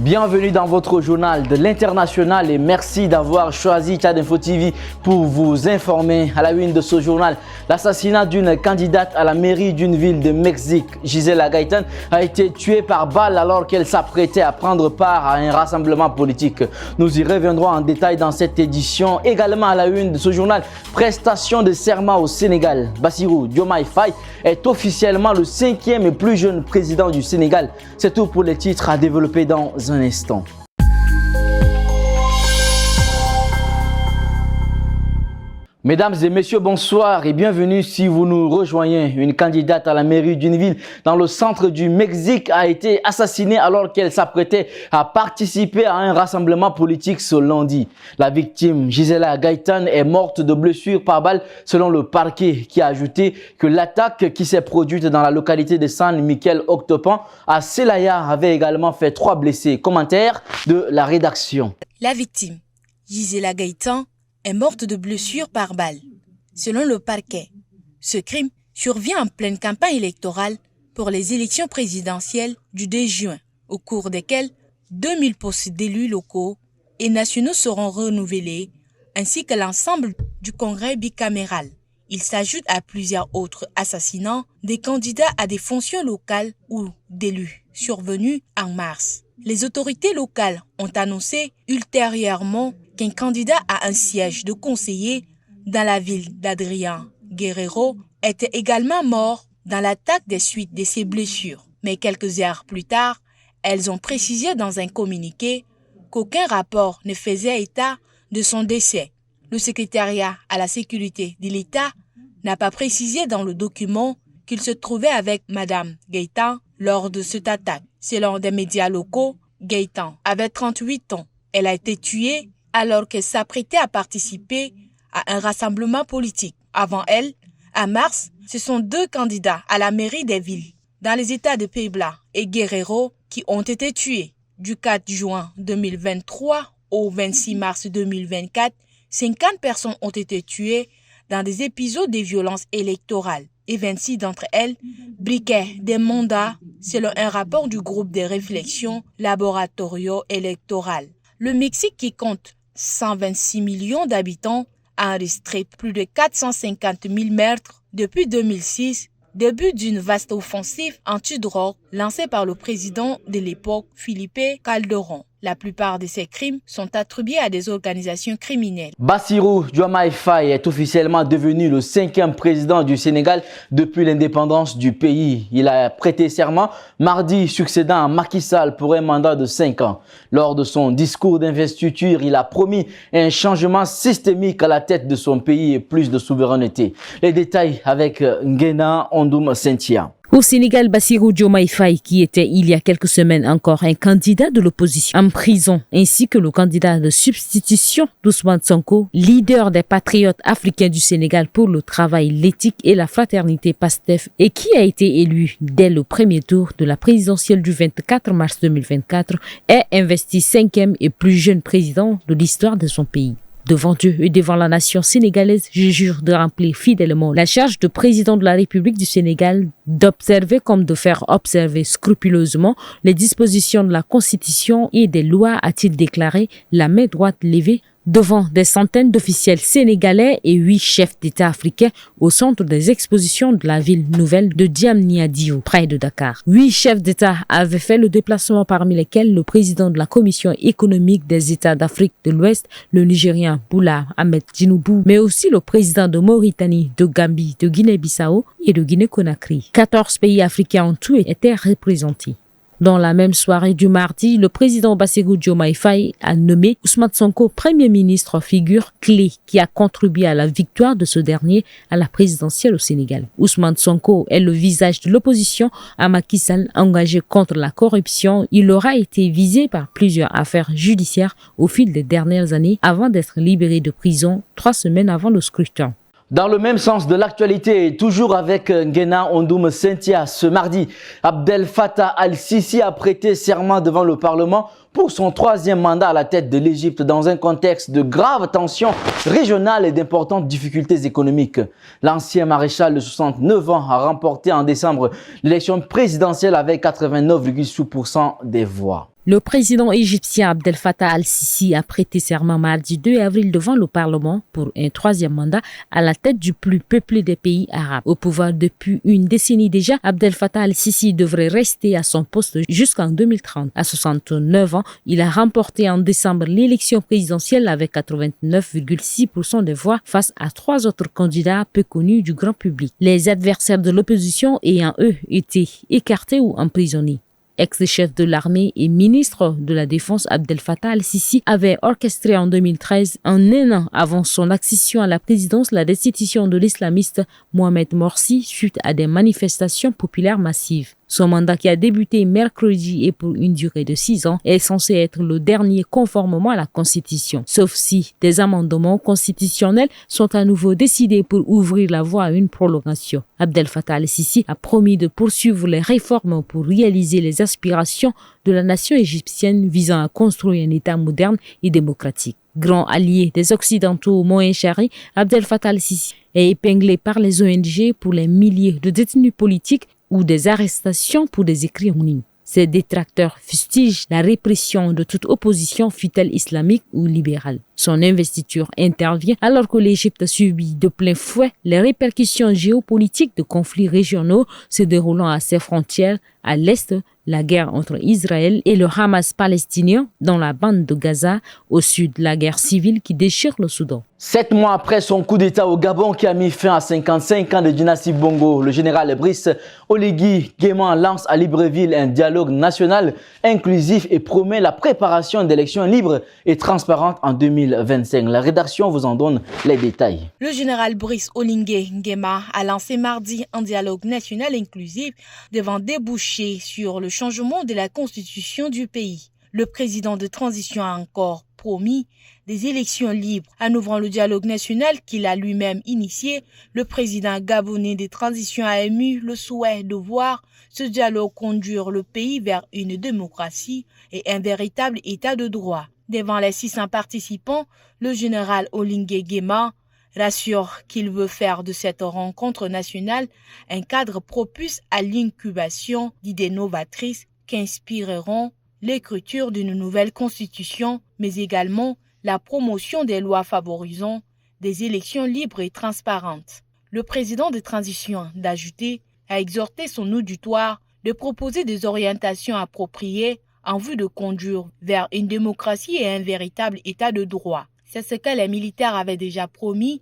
Bienvenue dans votre journal de l'international et merci d'avoir choisi Tchad Info TV pour vous informer. À la une de ce journal, l'assassinat d'une candidate à la mairie d'une ville de Mexique, Gisela Gaitan, a été tuée par balle alors qu'elle s'apprêtait à prendre part à un rassemblement politique. Nous y reviendrons en détail dans cette édition. Également à la une de ce journal, prestation de serment au Sénégal. Bassirou Diomaye Faye est officiellement le 5e et plus jeune président du Sénégal. C'est tout pour les titres à développer dans un instant. Mesdames et messieurs, bonsoir et bienvenue si vous nous rejoignez. Une candidate à la mairie d'une ville dans le centre du Mexique a été assassinée alors qu'elle s'apprêtait à participer à un rassemblement politique ce lundi. La victime, Gisela Gaitan, est morte de blessures par balle selon le parquet qui a ajouté que l'attaque qui s'est produite dans la localité de San Miguel Octopan à Celaya avait également fait 3 blessés. Commentaire de la rédaction. La victime, Gisela Gaitan, est morte de blessures par balle. Selon le parquet, ce crime survient en pleine campagne électorale pour les élections présidentielles du 2 juin, au cours desquelles 2000 postes d'élus locaux et nationaux seront renouvelés, ainsi que l'ensemble du congrès bicaméral. Il s'ajoute à plusieurs autres assassinats des candidats à des fonctions locales ou d'élus survenus en mars. Les autorités locales ont annoncé ultérieurement qu'un candidat à un siège de conseiller dans la ville d'Adrián Guerrero était également mort dans l'attaque des suites de ses blessures. Mais quelques heures plus tard, elles ont précisé dans un communiqué qu'aucun rapport ne faisait état de son décès. Le secrétariat à la sécurité de l'État n'a pas précisé dans le document qu'il se trouvait avec Madame Gaitan lors de cette attaque. Selon des médias locaux, Gaitan avait 38 ans. Elle a été tuée alors qu'elle s'apprêtait à participer à un rassemblement politique. Avant elle, en mars, ce sont 2 candidats à la mairie des villes dans les États de Puebla et Guerrero qui ont été tués. Du 4 juin 2023 au 26 mars 2024, 50 personnes ont été tuées dans des épisodes de violences électorales et 26 d'entre elles briquaient des mandats selon un rapport du groupe de réflexion Laboratorio Electoral. Le Mexique, qui compte 126 millions d'habitants, a enregistré plus de 450 000 meurtres depuis 2006, début d'une vaste offensive anti-drogue lancée par le président de l'époque, Felipe Calderón. La plupart de ces crimes sont attribués à des organisations criminelles. Bassirou Diomaye Faye est officiellement devenu le 5e président du Sénégal depuis l'indépendance du pays. Il a prêté serment mardi, succédant à Macky Sall pour un mandat de 5 ans. Lors de son discours d'investiture, il a promis un changement systémique à la tête de son pays et plus de souveraineté. Les détails avec Nguena Ondoum Sentia. Au Sénégal, Bassirou Diomaye Faye, qui était il y a quelques semaines encore un candidat de l'opposition en prison, ainsi que le candidat de substitution d'Ousmane Sonko, leader des patriotes africains du Sénégal pour le travail, l'éthique et la fraternité PASTEF, et qui a été élu dès le premier tour de la présidentielle du 24 mars 2024, est investi 5e et plus jeune président de l'histoire de son pays. Devant Dieu et devant la nation sénégalaise, je jure de remplir fidèlement la charge de président de la République du Sénégal, d'observer comme de faire observer scrupuleusement les dispositions de la Constitution et des lois, a-t-il déclaré, la main droite levée, devant des centaines d'officiels sénégalais et 8 chefs d'État africains au centre des expositions de la ville nouvelle de Diamniadio, près de Dakar. 8 chefs d'État avaient fait le déplacement, parmi lesquels le président de la Commission économique des États d'Afrique de l'Ouest, le Nigérien Boula Ahmed Tinubu, mais aussi le président de Mauritanie, de Gambie, de Guinée-Bissau et de Guinée-Conakry. 14 pays africains en tout étaient représentés. Dans la même soirée du mardi, le président Bassirou Diomaye Faye a nommé Ousmane Sonko Premier ministre, figure clé qui a contribué à la victoire de ce dernier à la présidentielle au Sénégal. Ousmane Sonko est le visage de l'opposition à Macky Sall engagé contre la corruption. Il aura été visé par plusieurs affaires judiciaires au fil des dernières années avant d'être libéré de prison 3 semaines avant le scrutin. Dans le même sens de l'actualité, toujours avec Nguena Ondoum Sentia, ce mardi, Abdel Fattah al-Sisi a prêté serment devant le Parlement pour son troisième mandat à la tête de l'Égypte dans un contexte de graves tensions régionales et d'importantes difficultés économiques. L'ancien maréchal de 69 ans a remporté en décembre l'élection présidentielle avec 89,6% des voix. Le président égyptien Abdel Fattah al-Sisi a prêté serment mardi 2 avril devant le Parlement pour un troisième mandat à la tête du plus peuplé des pays arabes. Au pouvoir depuis une décennie déjà, Abdel Fattah al-Sisi devrait rester à son poste jusqu'en 2030. À 69 ans, il a remporté en décembre l'élection présidentielle avec 89,6% des voix face à 3 autres candidats peu connus du grand public. Les adversaires de l'opposition ayant eux été écartés ou emprisonnés. Ex-chef de l'armée et ministre de la Défense, Abdel Fattah al-Sisi avait orchestré en 2013, un an avant son accession à la présidence, la destitution de l'islamiste Mohamed Morsi suite à des manifestations populaires massives. Son mandat, qui a débuté mercredi et pour une durée de 6 ans, est censé être le dernier conformément à la Constitution, sauf si des amendements constitutionnels sont à nouveau décidés pour ouvrir la voie à une prolongation. Abdel Fattah al-Sisi a promis de poursuivre les réformes pour réaliser les aspirations de la nation égyptienne visant à construire un État moderne et démocratique. Grand allié des Occidentaux au Moyen-Chari, Abdel Fattah al-Sisi est épinglé par les ONG pour les milliers de détenus politiques ou des arrestations pour des écrits en ligne. Ses détracteurs fustigent la répression de toute opposition, fût-elle islamique ou libérale. Son investiture intervient alors que l'Égypte subit de plein fouet les répercussions géopolitiques de conflits régionaux se déroulant à ses frontières. À l'est, la guerre entre Israël et le Hamas palestinien dans la bande de Gaza, au sud, la guerre civile qui déchire le Soudan. 7 mois après son coup d'État au Gabon qui a mis fin à 55 ans de dynastie Bongo, le général Brice Oligui Nguema lance à Libreville un dialogue national inclusif et promet la préparation d'élections libres et transparentes en 2025. La rédaction vous en donne les détails. Le général Brice Oligui Nguema a lancé mardi un dialogue national inclusif devant déboucher sur le changement de la constitution du pays. Le président de transition a encore promis des élections libres. En ouvrant le dialogue national qu'il a lui-même initié, le président gabonais de transition a ému le souhait de voir ce dialogue conduire le pays vers une démocratie et un véritable état de droit. Devant les 600 participants, le général Oligui Nguema rassure qu'il veut faire de cette rencontre nationale un cadre propice à l'incubation d'idées novatrices qui inspireront l'écriture d'une nouvelle constitution, mais également la promotion des lois favorisant des élections libres et transparentes. Le président de transition, d'ajouter, a exhorté son auditoire de proposer des orientations appropriées en vue de conduire vers une démocratie et un véritable état de droit. C'est ce que les militaires avaient déjà promis,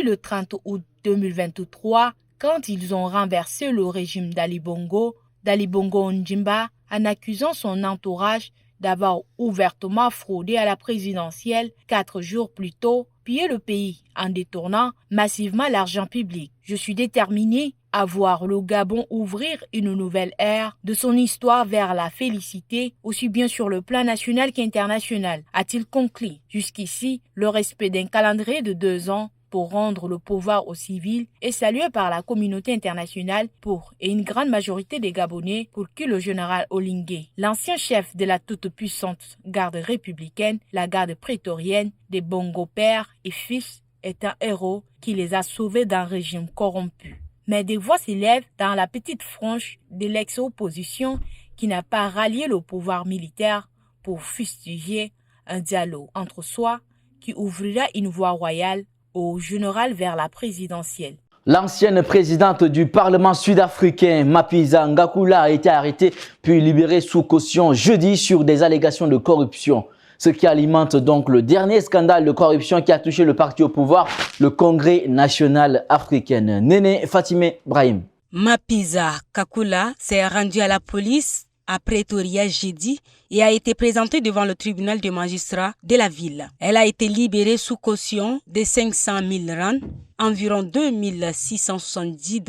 le 30 août 2023 quand ils ont renversé le régime d'Ali Bongo Ondimba en accusant son entourage d'avoir ouvertement fraudé à la présidentielle 4 jours plus tôt, pillé le pays en détournant massivement l'argent public. Je suis déterminé à voir le Gabon ouvrir une nouvelle ère de son histoire vers la félicité, aussi bien sur le plan national qu'international, a-t-il conclu. Jusqu'ici, le respect d'un calendrier de 2 ans pour rendre le pouvoir aux civils est salué par la communauté internationale et une grande majorité des Gabonais pour qui le général Oligui, l'ancien chef de la toute-puissante garde républicaine, la garde prétorienne des Bongo père et fils, est un héros qui les a sauvés d'un régime corrompu. Mais des voix s'élèvent dans la petite frange de l'ex-opposition qui n'a pas rallié le pouvoir militaire pour fustiger un dialogue entre soi qui ouvrira une voie royale au général vers la présidentielle. L'ancienne présidente du Parlement sud-africain, Mapisa Ngakula, a été arrêtée puis libérée sous caution jeudi sur des allégations de corruption. Ce qui alimente donc le dernier scandale de corruption qui a touché le parti au pouvoir, le Congrès national africain. Néné Fatimé Brahim. Mapisa Ngakula s'est rendue à la police à Pretoria jeudi et a été présentée devant le tribunal de magistrats de la ville. Elle a été libérée sous caution de 500 000 rands, environ $2 670.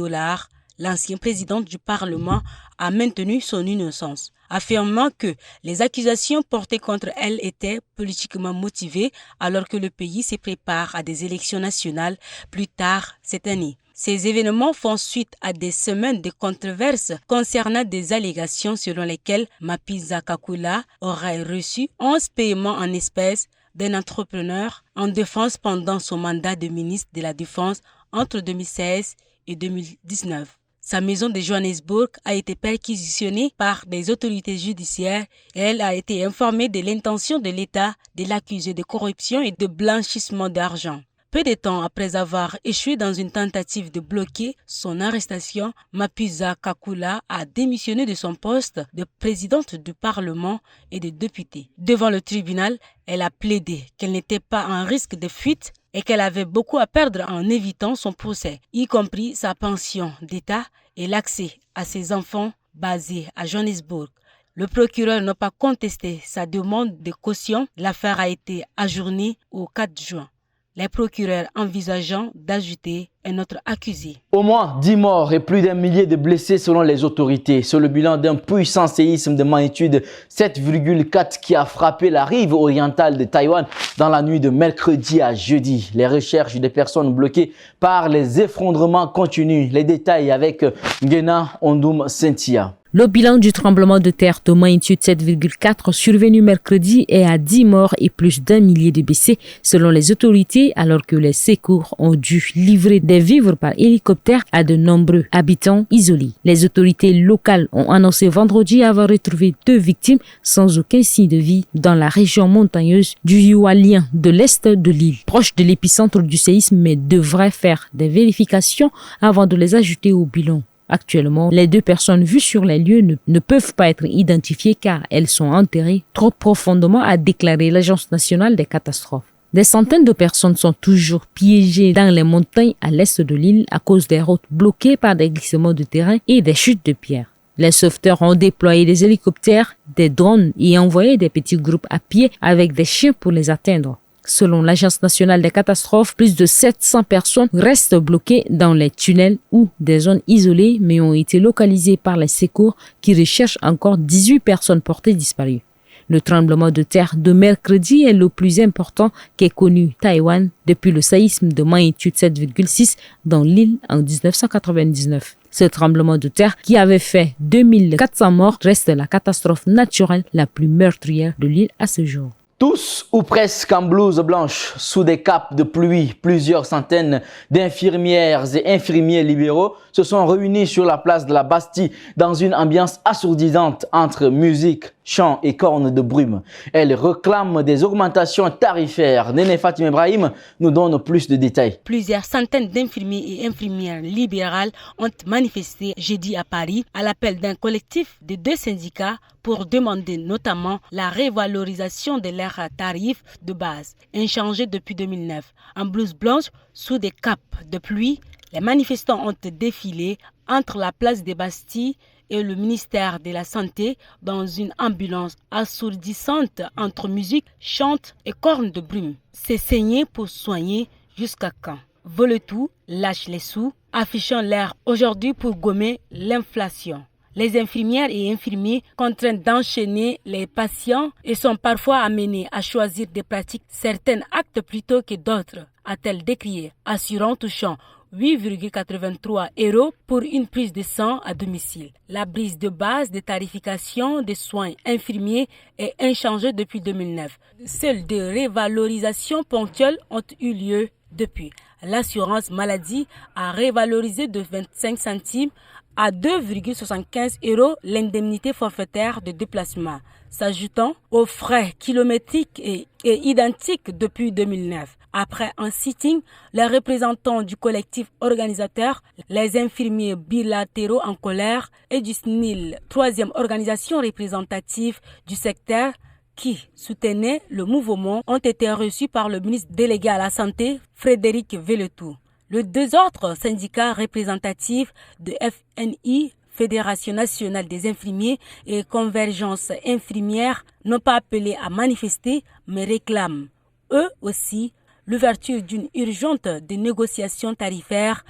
L'ancien président du Parlement a maintenu son innocence, affirmant que les accusations portées contre elle étaient politiquement motivées alors que le pays se prépare à des élections nationales plus tard cette année. Ces événements font suite à des semaines de controverses concernant des allégations selon lesquelles Mapiza Kakula aurait reçu 11 paiements en espèces d'un entrepreneur en défense pendant son mandat de ministre de la Défense entre 2016 et 2019. Sa maison de Johannesburg a été perquisitionnée par des autorités judiciaires et elle a été informée de l'intention de l'État de l'accuser de corruption et de blanchissement d'argent. Peu de temps après avoir échoué dans une tentative de bloquer son arrestation, Mapiza Kakula a démissionné de son poste de présidente du Parlement et de députée. Devant le tribunal, elle a plaidé qu'elle n'était pas en risque de fuite et qu'elle avait beaucoup à perdre en évitant son procès, y compris sa pension d'État et l'accès à ses enfants basés à Johannesburg. Le procureur n'a pas contesté sa demande de caution. L'affaire a été ajournée au 4 juin. Les procureurs envisageant d'ajouter un autre accusé. Au moins 10 morts et plus d'un millier de blessés selon les autorités. C'est le bilan d'un puissant séisme de magnitude 7,4 qui a frappé la rive orientale de Taïwan dans la nuit de mercredi à jeudi. Les recherches des personnes bloquées par les effondrements continuent. Les détails avec Ngena Ondoum Cynthia. Le bilan du tremblement de terre de magnitude 7,4 survenu mercredi est à 10 morts et plus d'un millier de blessés selon les autorités, alors que les secours ont dû livrer des vivres par hélicoptère à de nombreux habitants isolés. Les autorités locales ont annoncé vendredi avoir retrouvé 2 victimes sans aucun signe de vie dans la région montagneuse du Hualien de l'est de l'île, proche de l'épicentre du séisme, mais devraient faire des vérifications avant de les ajouter au bilan. Actuellement, les 2 personnes vues sur les lieux ne peuvent pas être identifiées car elles sont enterrées trop profondément, a déclaré l'Agence nationale des catastrophes. Des centaines de personnes sont toujours piégées dans les montagnes à l'est de l'île à cause des routes bloquées par des glissements de terrain et des chutes de pierres. Les sauveteurs ont déployé des hélicoptères, des drones et envoyé des petits groupes à pied avec des chiens pour les atteindre. Selon l'Agence nationale des catastrophes, plus de 700 personnes restent bloquées dans les tunnels ou des zones isolées, mais ont été localisées par les secours qui recherchent encore 18 personnes portées disparues. Le tremblement de terre de mercredi est le plus important qu'ait connu Taïwan depuis le séisme de magnitude 7,6 dans l'île en 1999. Ce tremblement de terre, qui avait fait 2400 morts, reste la catastrophe naturelle la plus meurtrière de l'île à ce jour. Tous ou presque en blouse blanche, sous des capes de pluie, plusieurs centaines d'infirmières et infirmiers libéraux se sont réunis sur la place de la Bastille dans une ambiance assourdissante entre musique, chant et cornes de brume. Elles réclament des augmentations tarifaires. Néné Fatim Ibrahim nous donne plus de détails. Plusieurs centaines d'infirmiers et infirmières libérales ont manifesté jeudi à Paris à l'appel d'un collectif de 2 syndicats pour demander notamment la révalorisation de leurs tarifs de base, inchangés depuis 2009. En blouse blanche, sous des capes de pluie, les manifestants ont défilé entre la place des Bastilles et le ministère de la Santé dans une ambulance assourdissante entre musique, chante et cornes de brume. C'est saigner pour soigner jusqu'à quand? Vole tout, lâche les sous, affichant l'air aujourd'hui pour gommer l'inflation. Les infirmières et infirmiers contraints d'enchaîner les patients et sont parfois amenés à choisir des pratiques certains actes plutôt que d'autres, a-t-elle décrié, assurant touchant 8,83 € pour une prise de sang à domicile. La brise de base de tarification des soins infirmiers est inchangée depuis 2009. Seules des revalorisations ponctuelles ont eu lieu depuis. L'assurance maladie a révalorisé de 25 centimes à 2,75 € l'indemnité forfaitaire de déplacement, s'ajoutant aux frais kilométriques et identiques depuis 2009. Après un sitting, les représentants du collectif organisateur, les infirmiers bilatéraux en colère et du SNIL, 3e organisation représentative du secteur, qui soutenaient le mouvement, ont été reçus par le ministre délégué à la Santé, Frédéric Veletou. Les 2 autres syndicats représentatifs de FNI, Fédération nationale des infirmiers et Convergence infirmière, n'ont pas appelé à manifester, mais réclament, eux aussi, l'ouverture d'une urgente de négociations tarifaires.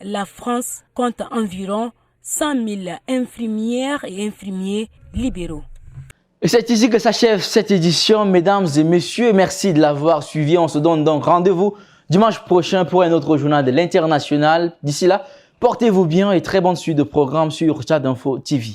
La France compte environ 100 000 infirmières et infirmiers libéraux. Et c'est ici que s'achève cette édition, mesdames et messieurs. Merci de l'avoir suivi. On se donne donc rendez-vous dimanche prochain pour un autre journal de l'International. D'ici là, portez-vous bien et très bonne suite de programmes sur Tchad Info TV.